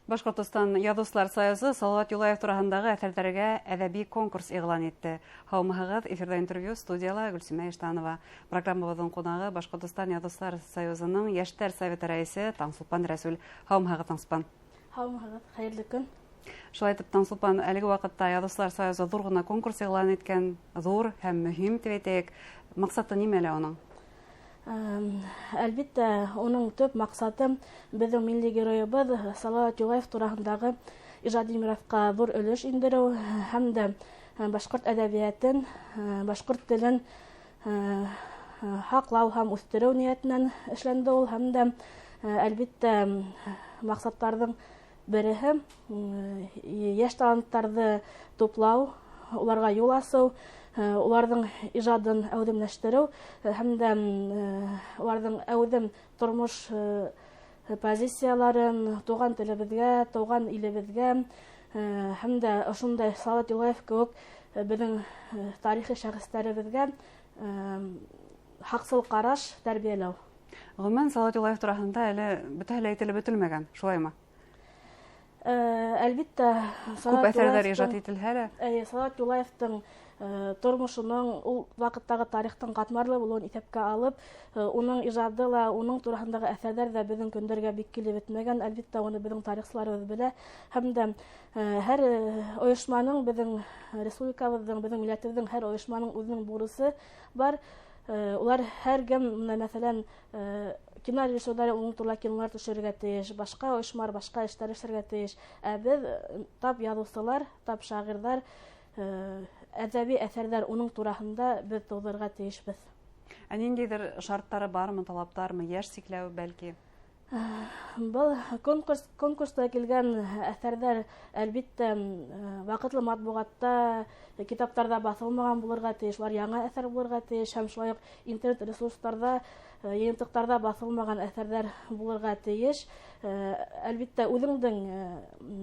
Башкортостан Язучылар союзы Салават Юлаев тураһындагы әсәрләргә әдәби конкурс игълан итте. Һаумыһыгыз, эфирда интервью, студияла Гөлсимә Иштанова. Программабызның кунагы Башкортостан Язучылар союзының Яшьтәр советы рәисе Таңсулпан Рәсүл. Һаумыһыгыз, Таңсулпан. Һаумыһыгыз, хәерле көн. Шулай итеп, Таңсулпан, әлеге вакытта Язучылар союзы зур гына конкурс игълан иткән, зур һәм мөһим дип әйтәйек. Максаты нимәле аның? Әлбиттә, уның төп максаты безнең милли героебыз Салават Юлаев тураһындагы иҗади мираска зур өлеш индерү һәм дә башкорт әдәбиятын, башкорт телен һаклау һәм үстерү ниятеннән эшләнде ул һәм дә әлбиттә максатларның береһе яшь талантларны туплау, уларга юл асу, уларның иҗадын әүдемләштерү һәм дә уларның әүдем тормыш позицияларын туган телебезгә, туган илебезгә һәм дә ошондай Салават Юлаев кебек безнең тарихи шәхестәребезгә хаксыл караш тәрбияләү. Гомумән, Салават Юлаев тураһында әле бөтенләй әйтелеп бетелмәгән, шулаймы? Әлбиттә, күп әсәрләр иҗат ителһә дә, Салават Юлаевтың тормышының ул вакыттагы тарихтың катмарлы булуын исәпкә алып, уның иҗады ла, уның тураһындагы әсәрләр дә безнең көндәргә бик килеп бетмәгән. Әлбиттә, уны безнең тарихчыларыбыз белә һәм дә һәр оешманың, безнең республикабызның, безнең милләтебезнең һәр оешманың үзенең бурысы бар. Улар һәркем, мәсәлән, кино режиссерлары уның турында кинолар төшерергә тиеш, башка оешмалар башка эшләр эшләргә тиеш. Ә без тап язучылар, тап шагыйрьләр, әдәби әсәрләр уның тураһында без тудырырга тиешбез. Ә ниндидер шарттары бармы, талаптармы, яшь сикләү бәлки? Был конкурста килгән әсәрләр әлбиттә вакытлы матбугатта, китаптарда басылмаган булырга тиеш, яңа әсәр булырга тиеш һәм шулай ук интернет ресурсларда, йыентыктарда басылмаган әсәрләр булырга тиеш. Әлбиттә, үзеңнең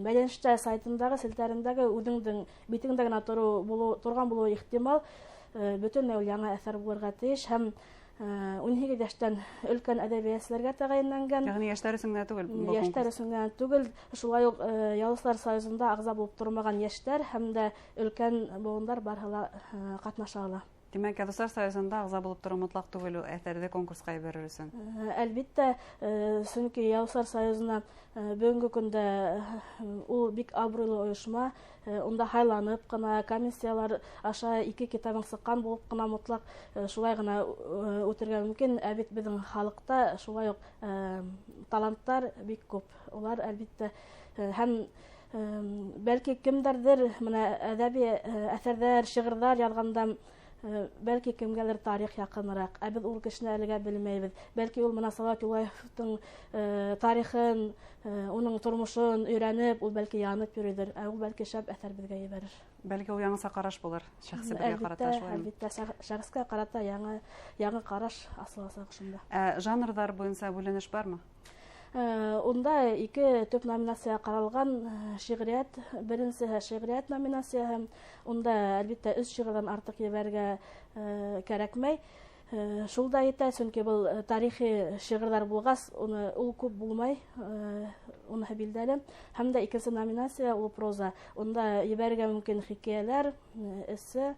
бәйләнештә сайтындагы, селтәрендәге үзеңнең битеңдә генә торган булуы ихтимал, бөтенләй яңа әсәр булырга тиеш һәм 12 яшьтән өлкән әдәбиятчыларга тәгаенләнгән. Ягъни яшьтәр өсенә түгел. Яшьтәр өсенә түгел, шулай ук Язучылар союзында агза булып тормаган яшьтәр һәм дә өлкән буындар барыһы катнаша ала. Димәк, Язучылар союзында агза булып тору мотлак түгел әсәрде конкурска җибәрер өчен. Әлбиттә, чөнки Язучылар союзына бүгенге көндә ул бик абруйлы оешма, унда хайланып кына, комиссиялар аша 2 китабын сыккан булып кына мотлак шулай гына үтергә мөмкин. Ә бит безнең халыкта шулай ук талантлар бик күп. Улар әлбиттә һәм бәлки кемдердер менә әдәби әсәрләр, шигырьләр язганда бәлки кемгәлер тарих якынрак, ә без ул кешене әлегә белмәйбез. Бәлки ул менә Салават Юлаевтың тарихын, уның тормышын өйрәнеп, ул бәлки янып йөридер, ә ул бәлки шәп әсәр безгә җибәрер. Бәлки ул яңа караш булыр, шәхси бергә карата шулай. Әлбиттә, шәхескә карата яңа караш асыласак шунда. Жанрдар буенча бүленеш бармы? Унда 2 төп номинация каралган: шигърият, беренче шигърият номинацияһы. Унда әлбиттә 3 шигырьдән артык ебәргә кирәкмәй. Шул да итә, чөнки бу тарихи шигырьләр булгас, ул күп булмай, уны билдәле. Һәм дә икенче номинация ул проза. Унда ебәргә мөмкин хикәяләр, эссе,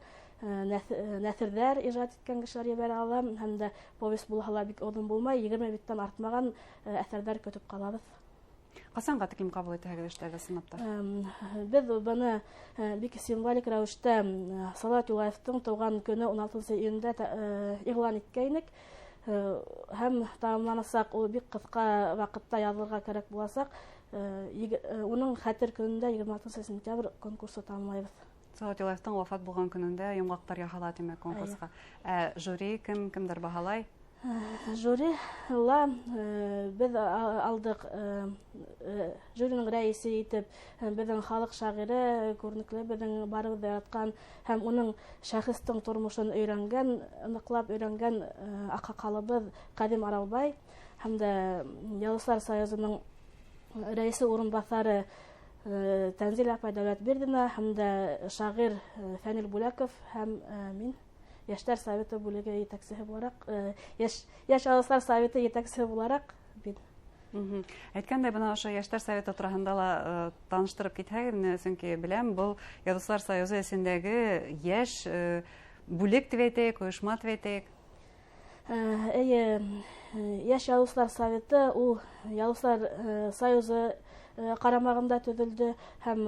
нәҫрҙәр ижад иткән кешеләр ебәрә ала, һәм дә повесть булһа бик оҙон булмай, 20 биттән артмаган әҫәрҙәр көтөп ҡалабыҙ. Ҡасанға тиклем ҡабул итәһегеҙ эштәрҙе, сынаптар? Беҙ быны бик символик рәүештә Салават Юлаевтың тыуған көне 16 июндә иғлан иткәйнек һәм тамамланасаҡ, ул бик ҡыҫҡа ваҡытта яҙылырға кәрәк буласаҡ. Уның хәтер көнөндә 26 сентябрь конкурсы тамамлайбыҙ. Салават Юлаевтың вафат булған көнөндә йомғаҡтар яһала тимәк конкурска. Жюри кемдер баһалай? Жюри ла без алдык жюриның рәисе итеп безнең халык шагыйре, күренекле безнең барыбыз да яраткан һәм уның шәхестең тормышын өйрәнгән, ныҡлап өйрәнгән аҡһаҡалыбыҙ Ҡәҙим Аралбай һәм дә Язучылар союзының рәисе урынбаҫары Тәнзил апай Дәүләтбирҙина һәм дә шағир Фәнил Бүләков һәм мин Яшьтәр советы бүлеге етәксеһе булараҡ, Яш Язучылар советы етәксеһе булараҡ Әйткәндәй, бына ошо Яшьтәр советы тураһында ла таныштырып китһәгеҙ, сөнки беләм, был Язучылар союзы эсендәге йәш бүлек дип әйтәйек, ойошма дип әйтәйек. Әйе, Яшь Язучылар советы ул Язучылар союзы карамагында төҙөлдө һәм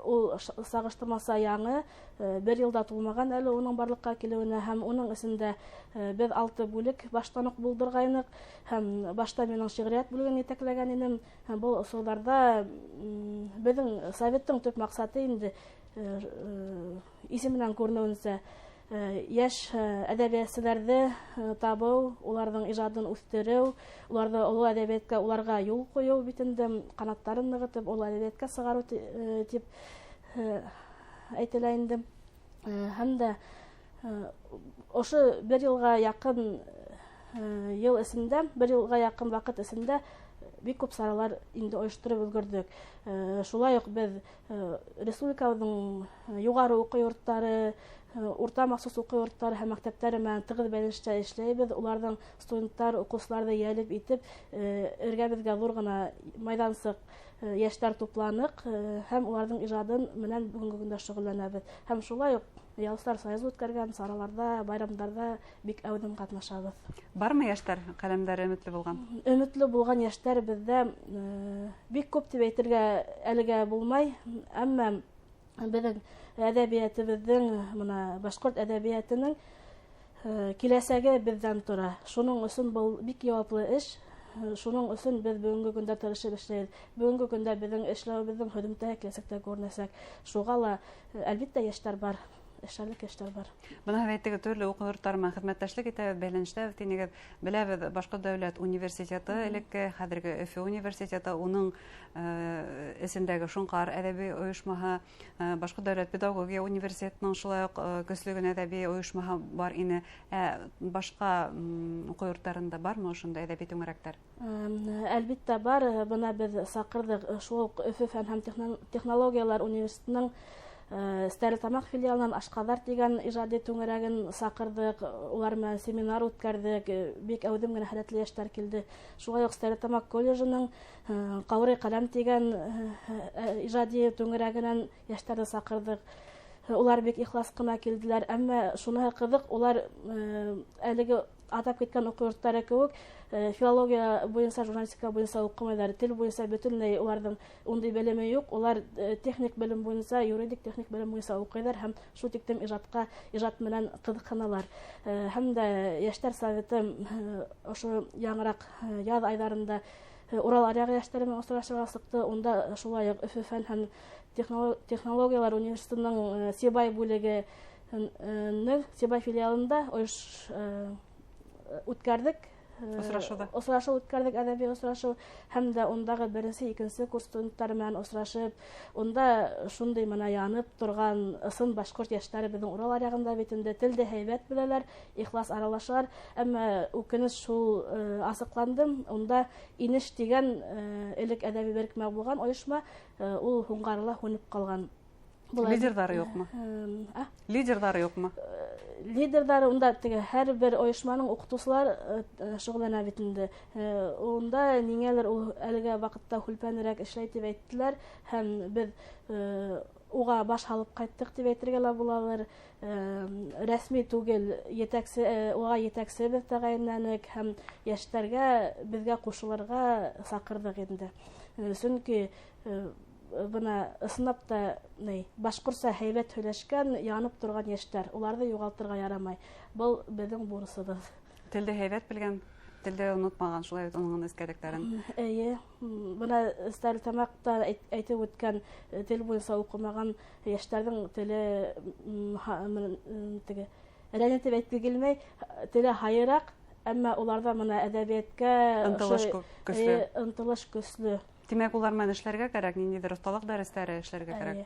ул сагыштырмаса яңы, бер йылда тулмаган әле уның барлыкка килеүенә һәм уның эсендә беҙ 6 бүлек баштан ук булдырғайныҡ һәм башта минең шиғриәт бүлеген етәкләгән инем. Был осолдарда беҙҙең советтың төп маҡсаты инде исеменән күренеүенсә йәш әҙәбиәтселәрҙе табыу, уларҙың ижадын үҫтереү, уларҙы оло әҙәбиәткә уларға юл ҡуйыу бит инде, ҡанаттарын нығытып, оло әҙәбиәткә сығарыу тип әйтелә инде. Һәм дә ошо бер йылға яҡын йыл эсендә, бер йылға яҡын ваҡыт эсендә бик күп саралар инде ойоштороп өлгөрҙөк. Шулай уҡ беҙ республикабыҙҙың юғары уҡыу йорттары, урта махсус уҡыу йорттары һәм мәктәптәре менән тығыҙ бәйләнештә эшләйбеҙ. Уларҙың студенттар, уҡыусыларҙы йәлеп итеп, эргәбеҙгә ҙур ғына майҙансыҡ йәштәр тупланыҡ һәм уларҙың ижадын менән бөгөнгө көндә шөғөлләнәбеҙ. Һәм шулай уҡ Язучылар союзы үткәргән сараларҙа, байрамдарҙа бик әүҙем ҡатнашабыҙ. Бармы йәштәр ҡәләмдәре өмөтлө булған? Өмөтлө булған йәштәр беҙҙә бик күп тип әйтергә әлегә булмай, әммә беҙҙең әҙәбиәтебеҙҙең, башҡорт әҙәбиәтенең киләсәге беҙҙән тора. Шуның өсөн был бик яуаплы эш. Шуның өсөн беҙ бөгөнгө көндә тырышып эшләйбеҙ. Бөгөнгө көндә беҙҙең эшләүебеҙҙең һөҙөмтәһе киләсәктә күренәсәк. Шуға ла әлбиттә йәштәр бар. Эшләрлек йәштәр бар. Бына әйттегеҙ, төрлө уҡыу йорттары менән хеҙмәттәшлек итәбеҙ, бәйләнештәбеҙ тинегеҙ. Беләбеҙ, Башҡорт дәүләт университеты, элекке, хәҙерге Өфө университеты, уның эсендәге Шоңҡар әҙәби ойошмаһы, Башҡорт дәүләт педагогия университетының шулай уҡ көслө генә әҙәби ойошмаһы бар ине. Башҡа уҡыу йорттарында бармы ошондай әҙәби түңәрәктәр? Әлбиттә бар. Бына беҙ саҡырҙык шул уҡ Өфө фән һәм технологиялар университетының Стәрлетамаҡ филиалынан Ашҡаҙар тигән ижади түңәрәген саҡырҙык, улар менән семинар үткәрҙек, бик әүҙем генә һәләтле йәштәр килде. Шулай уҡ Стәрлетамаҡ колледжының Ҡаурый ҡәләм тигән ижади түңәрәгенән йәштәрҙе саҡырҙык. Улар бик ихлас ҡына килделәр, әммә шуныһы ҡыҙыҡ, улар әлеге атап киткән уҡыу йорттары кеүек филология буйынса, журналистика буйынса уҡымайҙар. Тел буйынса бөтөнләй уларҙың ундай белеме юҡ. Улар техник белем буйынса, юридик техник белем буйынса уҡыйҙар һәм шул тиктем ижад менән ҡыҙыҡһыналар. Һәм дә йәштәр советы ошо яңыраҡ яҙ айҙарында Урал аръяғы йәштәре менән осрашырға сыҡты. Унда шулай уҡ Өфө фән һәм технологиялар университетының Сибай бүлеге, Сибай филиалында үткәрҙек. Осрашыу үткәрҙек, әҙәби осрашыу, һәм дә ундағы беренсе, икенсе курс студенттары менән осрашып, унда шундай янып торған ысын башҡорт йәштәре беҙҙең Урал аръяғында бит инде телде һәйбәт беләләр, ихлас аралашалар, әммә үкенес шул асыҡланды. Унда Инеш тигән элек әҙәби берекмә булған ойошма, ул һуңғы арала һүнеп ҡалған. Лидерҙары юҡмы? Лидерҙары юҡмы? Лидерҙары унда һәр бер ойошманың уҡытыусылар шөғөлләнә бит инде. Унда ниңәлер ул әлегә ваҡытта һүлпәнерәк эшләй тип әйттеләр һәм беҙ уға баш һалып ҡайттыҡ тип әйтергә лә булалыр. Рәсми түгел, уға етәксебеҙ тәғәйенләнек һәм йәштәргә беҙгә ҡушылырға саҡырҙыҡ инде. Сөнки бына ысынлап башҡортса һәйбәт һөйләшкән, янып торған йәштәр, уларҙы юғалтырға ярамай. Был беҙҙең бурысыбыҙ. Телде һәйбәт белгән, телде онотмаған, шулай уның эскәлектәрен. Эйе, бына Стәрлетамаҡта әйтеп үткән тел буйынса уҡымаған йәштәрҙең теле рәнйетеп әйтке килмәй, теле һайыраҡ, әммә уларҙа бына әҙәбиәткә ынтылыш көслө. Тимәк, улар менән эшләргә кәрәк, ниндәйҙер оҫталыҡ дәрестәре эшләргә кәрәк.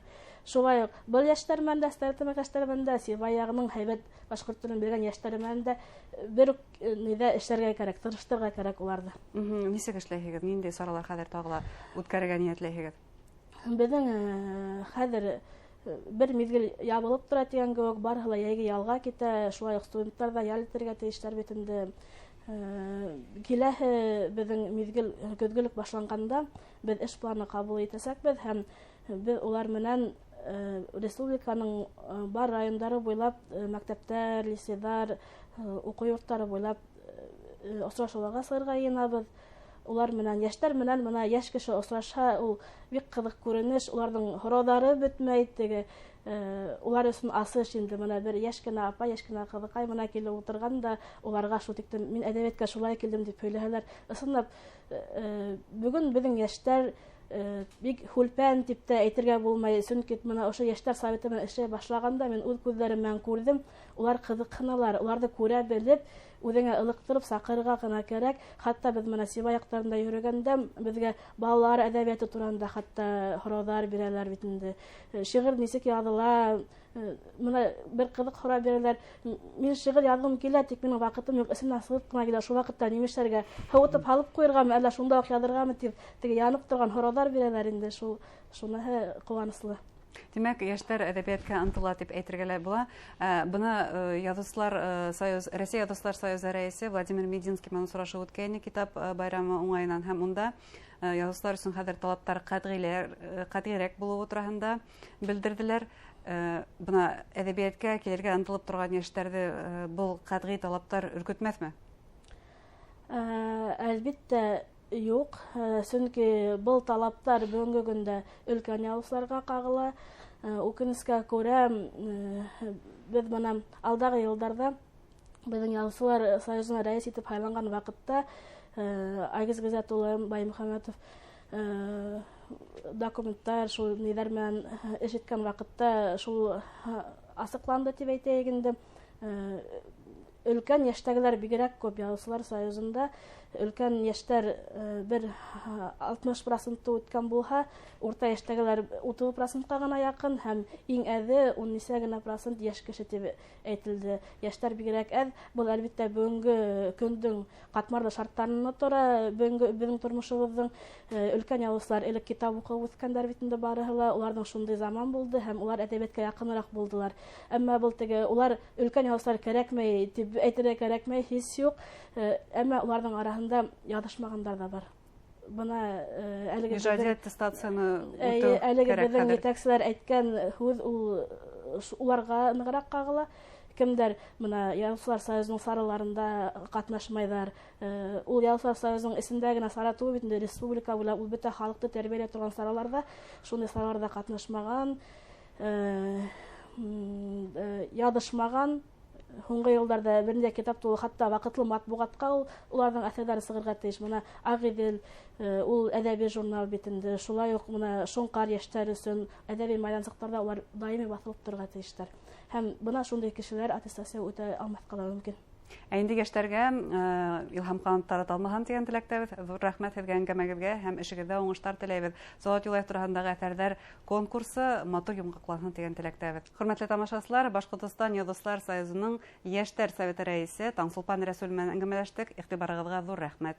Шулай уҡ был йәштәр менән дә, Стәрлетамаҡ йәштәре менән дә, Сибай яғының һәйбәт башҡорт телен белгән йәштәре менән дә бер үк эшләргә кәрәк, тырыштырырға кәрәк уларҙы. Нисек эшләйһегеҙ? Ниндәй саралар хәҙер тағы ла үткәрергә ниәтләйһегеҙ? Беҙҙең хәҙер бер миҙгел ябылып тора тигән кеүек, барыһы ла йәйге ялға китә, шулай уҡ студенттар ҙа ял итергә тейештәр бит инде. Киләһе безнең мизгел көзгелек башланганда без эш планы кабул итәсәкбез һәм без улар менән республиканың бар райондары буйлап мәктәптәр, лицейдар, уку йортлары буйлап очрашуларга сырга йыйнабыз. Улар менән яшьтәр менән менә яшь кеше очраша, ул бик кызык күренеш, уларның хородары бетмәй, теге улар өчен асыш инде менә бер яшь кенә апа, яшь кенә кызыкай менә килеп утырганда, уларга шул тиктем мин әдәбиятка шулай килдем дип һөйләһәләр. Ысынлап бүген безнең яшьтәр бик хулпән дип тә әйтергә булмай, чөнки менә ошо яшьтәр советы менән эшләй башлаганда мин үз күзләрем белән күрдем, улар кызыксыналар, уларны күрә белеп, үҙеңә ылыктырып сакырга гына кәрәк. Хатта без менә Сибай яктарында йөрөгәндә безгә балалар әдәбияты турында хатта хорозлар бирәләр бит инде. Шигырь нисек языла, менә бер кызык хораз бирәләр. Мин шигырь язгым килә, тик минең вакытым юк, эсемнән сылып кына килә. Шул вакытта нимешләргә һавытып халып куергамы, әллә шунда ук языргамы дип, теге янып торган хорозлар бирәләр инде. Шуныһы куанычлы. Димәк, яшьтәр әдәбиятка ынтыла дип әйтергә була. Быны Россия Язучылар союзы рәисе Владимир Мединский менән сорашу үткәйне китап байрамы уңайынан һәм унда язучылар өчен хәзер талаптар катгыйрәк булуы турында белдерделәр. Бына әдәбиятка килергә ынтылып торган яшьтәрне бу катгый талаптар үркетмәсме? Әлбәттә юк, чөнки был талаптар бүгенге көндә өлкән язучыларга кагыла. Үкенескә күрә, без менә алдагы елларда безнең язучылар союзына рәис итеп һайланган вакытта Айгиз Гызат улы Баймөхәммәтов документтар, шул ниләр белән эш иткән вакытта шул асыкланды дип әйтәйек инде. Өлкән яшьтәгеләр бигрәк күп язучылар союзында. Өлкән яшьтәр бер 60% үткән булһа, урта яшьтәгеләр 30%-ка гына якын һәм иң әзе 10 генә процент яшь кеше дип әйтелде. Яшьтәр бигрәк әз. Бу әлбәттә бүгенге көндең катмарлы шартларына туры, безнең тормышыбызның өлкән язучылар элек китап укып үскәннәр бит инде барыһы ла, уларның шундый заман булды һәм улар әдәбиятка якынрак булдылар. Әмма бу теге улар өлкән язучылар кирәкмәй дип әйтергә кирәкмәй, һис юк. Әмма уларның араһында язышмагандар да бар. Бына әлеге иҗади аттестацияны үтү әлеге безнең җитәкчеләр әйткән һүз уларга ныграк кагыла. Кемдер менә язучылар союзының сараларында катнашмайдар. Ул язучылар союзының исендә генә сарату бит инде республика буйлап ул бөтә халыкты тәрбияләп торган сараларда, шундый сараларда катнашмаган, ядышмаган. Һуңгы елларда берничә китап тулы, хатта вакытлы матбугатка уларның әсәрләре сыгырга тиеш. Менә Агидел ул әдәби журнал бит инде. Шулай ук менә Шуңкар яшьтәр өчен әдәби майданчыкларда улар даими басылып торырга тиештәр. Һәм бына шундый кешеләр аттестация үтә алмаска да мөмкин. Инде яшьтәргә илһам канатлары талмаган дигән теләктәбез. Зур рәхмәт сезгә әңгәмәгезгә һәм эшегездә уңышлар теләйбез. Салават Юлаев турындагы әсәрләр конкурсы матур йомгаклансын дигән теләктәбез. Хөрмәтле тамашачылар, Башкортстан Язучылар союзының яшьтәр советы рәисе Таңсулпан Рәсүл менән әңгәмәләштек. Игътибарыгызга зур рәхмәт.